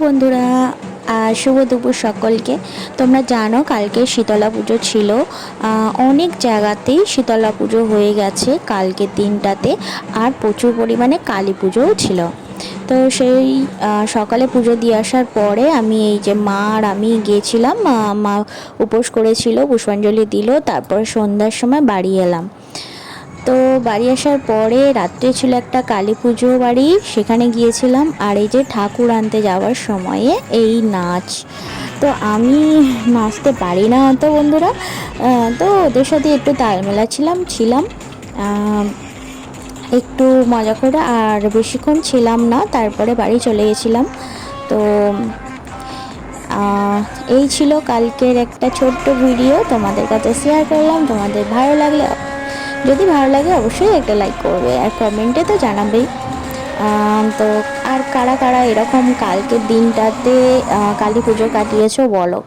বন্ধুরা, শুভ দুপুর সকলকে। তোমরা জানো কালকে শীতলা পুজো ছিল। অনেক জায়গাতেই শীতলা পুজো হয়ে গেছে কালকের দিনটাতে, আর প্রচুর পরিমাণে কালী পুজোও ছিল। তো সেই সকালে পুজো দিয়ে আসার পরে আমি এই যে মা আর আমি গিয়েছিলাম, মা উপোস করেছিল, পুষ্পাঞ্জলি দিল, তারপর সন্ধ্যার সময় বাড়ি এলাম। তো বাড়ি আসার পরে রাত্রে ছিল একটা কালী পুজো বাড়ি, সেখানে গিয়েছিলাম। আর এই যে ঠাকুর আনতে যাওয়ার সময়ে এই নাচ, তো আমি নাচতে পারি না তো বন্ধুরা, তো ওদের সাথে একটু তাল ছিলাম একটু মজা করে, আর বেশিক্ষণ ছিলাম না, তারপরে বাড়ি চলে গেছিলাম। তো এই ছিল কালকের একটা ছোট্ট ভিডিও, তোমাদের কাছে শেয়ার করলাম। তোমাদের যদি ভালো লাগে অবশ্যই একটা লাইক করবে, আর কমেন্টে তো জানাবেই। তো আর কারা কারা এরকম কালকের দিনটাতে কালী পুজো কাটিয়েছো বলো।